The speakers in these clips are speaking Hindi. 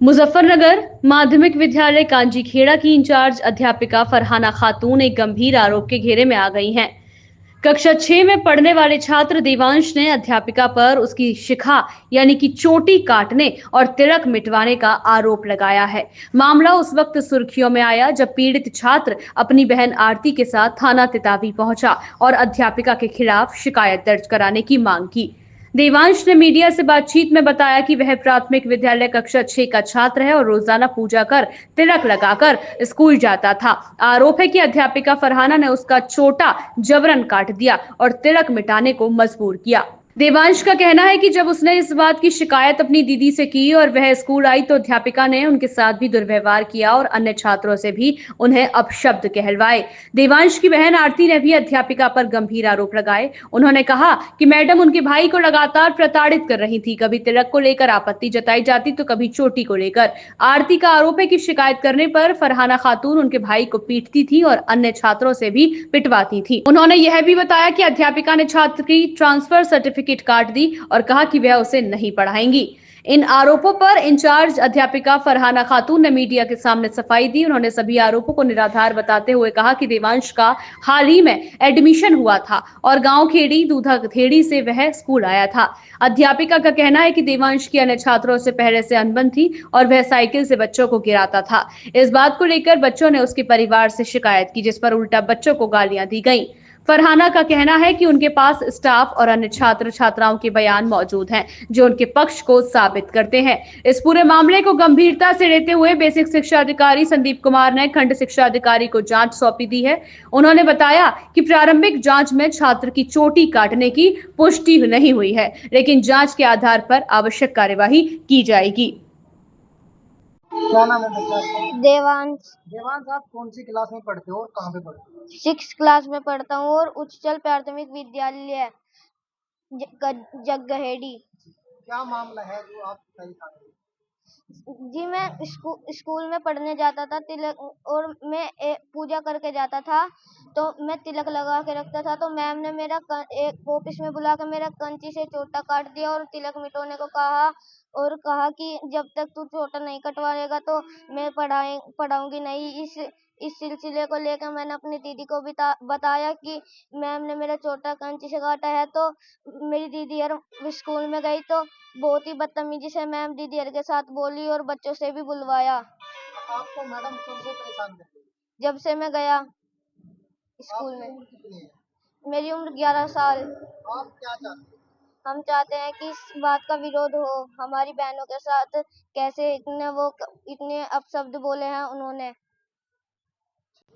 मुजफ्फरनगर माध्यमिक विद्यालय कांजीखेड़ा की इंचार्ज अध्यापिका फरहाना खातून एक गंभीर आरोप के घेरे में आ गई हैं। कक्षा 6 में पढ़ने वाले छात्र देवांश ने अध्यापिका पर उसकी शिखा यानी कि चोटी काटने और तिलक मिटवाने का आरोप लगाया है। मामला उस वक्त सुर्खियों में आया जब पीड़ित छात्र अपनी बहन आरती के साथ थाना तितावी पहुंचा और अध्यापिका के खिलाफ शिकायत दर्ज कराने की मांग की। देवांश ने मीडिया से बातचीत में बताया कि वह प्राथमिक विद्यालय कक्षा 6 का छात्र है और रोजाना पूजा कर तिलक लगाकर स्कूल जाता था। आरोप है कि अध्यापिका फरहाना ने उसका चोटा जबरन काट दिया और तिलक मिटाने को मजबूर किया। देवांश का कहना है कि जब उसने इस बात की शिकायत अपनी दीदी से की और वह स्कूल आई तो अध्यापिका ने उनके साथ भी दुर्व्यवहार किया और अन्य छात्रों से भी उन्हें अपशब्द कहलवाए। देवांश की बहन आरती ने भी अध्यापिका पर गंभीर आरोप लगाए। उन्होंने कहा कि मैडम उनके भाई को लगातार प्रताड़ित कर रही थी। कभी तिलक को लेकर आपत्ति जताई जाती तो कभी चोटी को लेकर। आरती का आरोप है कि शिकायत करने पर फरहाना खातून उनके भाई को पीटती थी और अन्य छात्रों से भी पिटवाती थी। उन्होंने यह भी बताया कि अध्यापिका ने छात्र की ट्रांसफर सर्टिफिकेट काट दी और कहा कि वह उसे नहीं पढ़ाएंगी। इन आरोपों पर इंचार्ज अध्यापिका फरहाना खातून ने मीडिया के सामने सफाई दी। उन्होंने सभी आरोपों को निराधार बताते हुए कहा कि देवांश का हाल ही में एडमिशन हुआ था और गांव खेड़ी दूधाखेड़ी से वह स्कूल आया था। अध्यापिका का कहना है कि देवांश की अन्य छात्रों से पहले से अनबन थी और वह साइकिल से बच्चों को गिराता था। इस बात को लेकर बच्चों ने उसके परिवार से शिकायत की, जिस पर उल्टा बच्चों को गालियां दी गईं। फरहाना का कहना है कि उनके पास स्टाफ और अन्य छात्र छात्राओं के बयान मौजूद हैं जो उनके पक्ष को साबित करते हैं। इस पूरे मामले को गंभीरता से लेते हुए बेसिक शिक्षा अधिकारी संदीप कुमार ने खंड शिक्षा अधिकारी को जांच सौंपी दी है। उन्होंने बताया कि प्रारंभिक जांच में छात्र की चोटी काटने की पुष्टि नहीं हुई है, लेकिन जांच के आधार पर आवश्यक कार्यवाही की जाएगी। क्या नाम है बच्चा आपका? देवांश। देवांश, आप कौन सी क्लास में पढ़ते हो और कहाँ पे पढ़ते हो? 6 क्लास में पढ़ता हूँ और उच्चल प्राथमिक विद्यालय जगहेड़ी। क्या मामला है जो आप सही था? जी, मैं स्कूल में पढ़ने जाता था तिलक, और मैं पूजा करके जाता था तो मैं तिलक लगा के रखता था। तो मैम ने मेरा एक ऑफिस में बुला कर मेरा कंची से चोटा काट दिया और तिलक मिटाने को कहा और कहा कि जब तक तू चोटा नहीं कटवाएगा तो मैं पढ़ाऊंगी नहीं। इस सिलसिले को लेकर मैंने अपनी दीदी को भी बताया कि मैम ने मेरा चोटा कंची से काटा है। तो मेरी दीदी यार स्कूल में गई तो बहुत ही बदतमीजी से मैम दीदी के साथ बोली और बच्चों से भी बुलवाया। आपको मैडम कब से परेशान कर रही है? जब से मैं गया स्कूल आपकी में। उम्र कितनी है? मेरी उम्र 11 साल। आप क्या चाहते हम चाहते हैं कि इस बात का विरोध हो। हमारी बहनों के साथ कैसे इतने अपशब्द बोले हैं उन्होंने।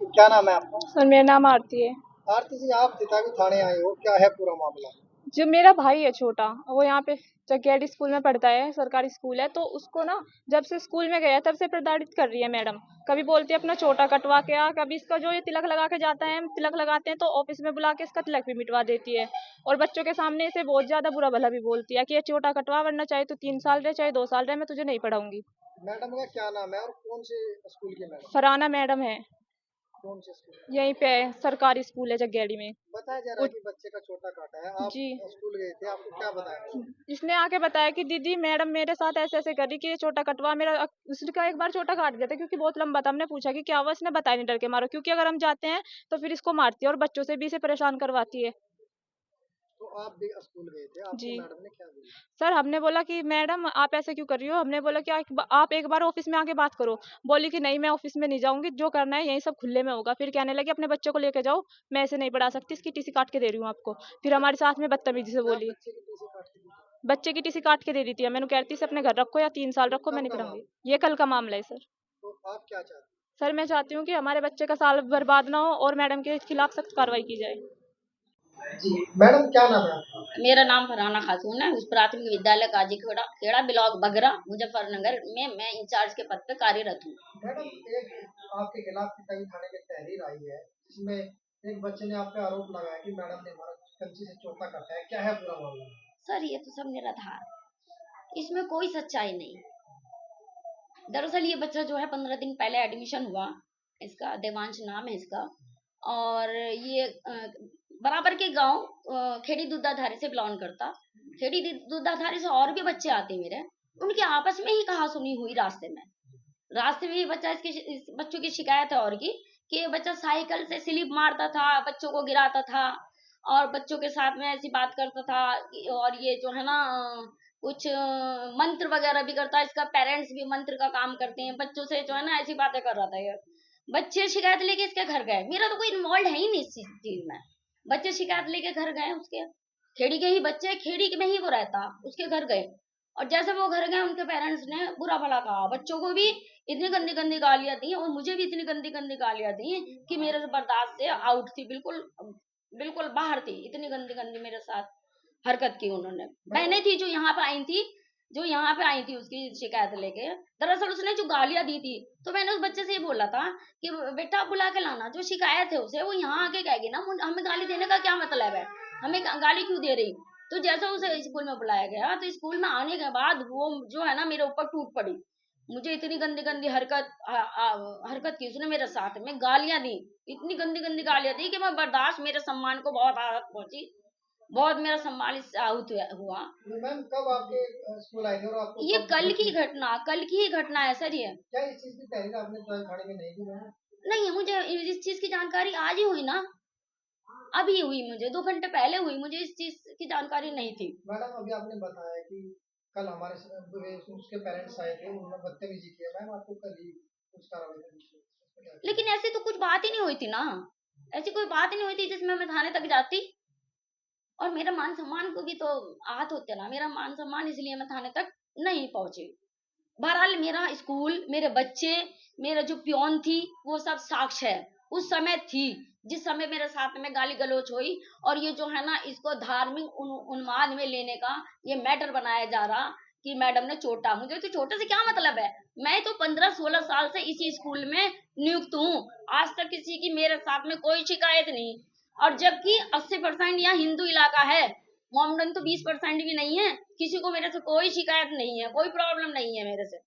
हो? क्या नाम है आपका? सर मेरा नाम आरती है। आरती जी, आप तितावी थाने आए हो, क्या है पूरा मामला? जो मेरा भाई है छोटा, वो यहाँ पे जगेडी स्कूल में पढ़ता है, सरकारी स्कूल है। तो उसको ना जब से स्कूल में गया तब से प्रताड़ित कर रही है मैडम। कभी बोलती है अपना चोटा कटवा के आ, कभी इसका जो ये तिलक लगा के जाता है, हम तिलक लगाते हैं तो ऑफिस में बुला के इसका तिलक भी मिटवा देती है। और बच्चों के सामने इसे बहुत ज्यादा बुरा भला भी बोलती है कि ये चोटा कटवा, वरना चाहे तो 3 साल रहे चाहे 2 साल रहे, मैं तुझे नहीं पढ़ाऊंगी। मैडम का क्या नाम है और कौन से स्कूल के मैडम? फरहाना मैडम है, कौन से स्कूल? यहीं पे सरकारी स्कूल है जगेडी में। बताया जा रहा है कि बच्चे का चोटा काटा है, आप जी, स्कूल गए थे, आपको क्या बताया? इसने आके बताया कि दीदी मैडम मेरे साथ ऐसे ऐसे कर रही कि ये चोटा कटवा मेरा। उसका एक बार चोटा काट दिया था क्योंकि बहुत लंबा था। हमने पूछा कि क्या हुआ, इसने बताया नहीं, डर के मारो, क्योंकि अगर हम जाते हैं तो फिर इसको मारती है और बच्चों से भी इसे परेशान करवाती है। तो आप भी स्कूल गए थे, आपको जी मैडम ने क्या बोला? सर, हमने बोला कि मैडम आप ऐसे क्यों कर रही हो। हमने बोला कि आप एक बार ऑफिस में आके बात करो। बोली कि नहीं मैं ऑफिस में नहीं जाऊंगी, जो करना है यही सब खुले में होगा। फिर कहने लगी अपने बच्चों को लेके जाओ, मैं ऐसे नहीं पढ़ा सकती, इसकी टीसी काट के दे रही हूँ आपको। फिर हमारे साथ में बदतमीजी से क्या बोली। बच्चे की टीसी काट के दी थी? बच्चे की टीसी काट के दे दी थी। मैंने कहती से अपने घर रखो या 3 साल रखो, मैं कब नहीं का पढ़ाऊंगी। मामला? ये कल का मामला है सर। तो आप क्या चाहते सर मैं चाहती हूँ कि हमारे बच्चे का साल बर्बाद ना हो और मैडम के खिलाफ सख्त कार्रवाई की जाए। हैं? जी मैडम, क्या नाम है आपका? मेरा नाम फरहाना खातून है। उस प्राथमिक विद्यालय काजीखेड़ा खेड़ा ब्लॉक बगरा मुजफ्फरनगर में मैं इंचार्ज के पद पर कार्यरत हूँ। मैडम, एक आपके खिलाफ तितावी थाने में तहरीर आई है जिसमें एक बच्चे ने आप पे आरोप लगाया कि मैडम ने हमारा कंची से चोटा काटा है, क्या है पूरा मामला? सर ये तो सब निराधार, इसमें कोई सच्चाई नहीं। दरअसल ये बच्चा जो है 15 दिन पहले एडमिशन हुआ, इसका देवांश नाम है इसका। और ये बराबर के गांव खेड़ी दूधाधारी से बिलोंग करता। खेड़ी दूधाधारी से और भी बच्चे आते मेरे, उनके आपस में ही कहा सुनी हुई रास्ते में ये बच्चा इस बच्चों की शिकायत है और कि ये बच्चा साइकिल से स्लिप मारता था, बच्चों को गिराता था और बच्चों के साथ में ऐसी बात करता था और ये जो है ना कुछ मंत्र वगैरह भी करता है। इसका पेरेंट्स भी मंत्र का काम करते हैं, बच्चों से जो है ना ऐसी बातें कर रहा था ये। बच्चे शिकायत लेके इसके घर गए, मेरा तो कोई इन्वॉल्व है ही नहीं इस चीज में। बच्चे शिकायत लेके घर गए, उसके खेड़ी के ही बच्चे, खेड़ी में ही वो रहता, उसके घर गए और जैसे वो घर गए उनके पेरेंट्स ने बुरा भला कहा, बच्चों को भी इतनी गंदी गंदी गालियां दी और मुझे भी इतनी गंदी गंदी गालियां दी कि मेरे से बर्दाश्त से आउट थी, बिल्कुल बिल्कुल बाहर थी। इतनी गंदी गंदी मेरे साथ हरकत की उन्होंने। बहनें थी जो यहाँ पे आई थी उसकी शिकायत लेके। दरअसल उसने जो गालियां दी थी तो मैंने उस बच्चे से ये बोला था कि बेटा बुला के लाना, जो शिकायत है उसे वो यहाँ आके कहेगी ना, हमें गाली देने का क्या मतलब है, हमें गाली क्यों दे रही। तो जैसे उसे स्कूल में बुलाया गया तो स्कूल में आने के बाद वो जो है ना मेरे ऊपर टूट पड़ी। मुझे इतनी गंदी गंदी हरकत की उसने मेरे साथ में, गालियां दी, इतनी गंदी गंदी गालियां दी कि मैं बर्दाश्त, मेरे सम्मान को बहुत आहत पहुंची, बहुत मेरा सम्मान इससे आहत हुआ। मैम कब आपके स्कूल आए थे और आपको ये कब कल की ही घटना है सर ये। क्या इस चीज की तहरीर आपने तुरंत थाने में नहीं दी मैम? नहीं, मुझे इस चीज की जानकारी आज ही हुई ना, अभी हुई, मुझे 2 घंटे पहले हुई, मुझे इस चीज की जानकारी नहीं थी। मैडम अभी आपने बताया कि कल हमारे उसके पेरेंट्स आए थे, उन्होंने बदतमीजी की है, मैम आपको कल ही कुछ कार्रवाई करनी चाहिए। लेकिन ऐसी तो कुछ बात ही नहीं हुई थी ना, ऐसी कोई बात ही नहीं हुई थी जिसमें मैं थाने तक जाती और मेरा मान सम्मान को भी तो आहत होते ना, मेरा मान सम्मान, इसलिए मैं थाने तक नहीं पहुंची। बहरहाल मेरा स्कूल, मेरे बच्चे, मेरा जो पियोन थी वो सब साक्ष्य है, उस समय थी जिस समय मेरे साथ में गाली गलौज हुई और ये जो है ना इसको धार्मिक उन्माद में लेने का ये मैटर बनाया जा रहा कि मैडम ने चोटा। मुझे तो चोटे से क्या मतलब है, मैं तो 15-16 साल से इसी स्कूल में नियुक्त हूँ, आज तक किसी की मेरे साथ में कोई शिकायत नहीं। और जबकि 80% यहाँ हिंदू इलाका है, मोमडन तो 20% भी नहीं है, किसी को मेरे से कोई शिकायत नहीं है, कोई प्रॉब्लम नहीं है मेरे से।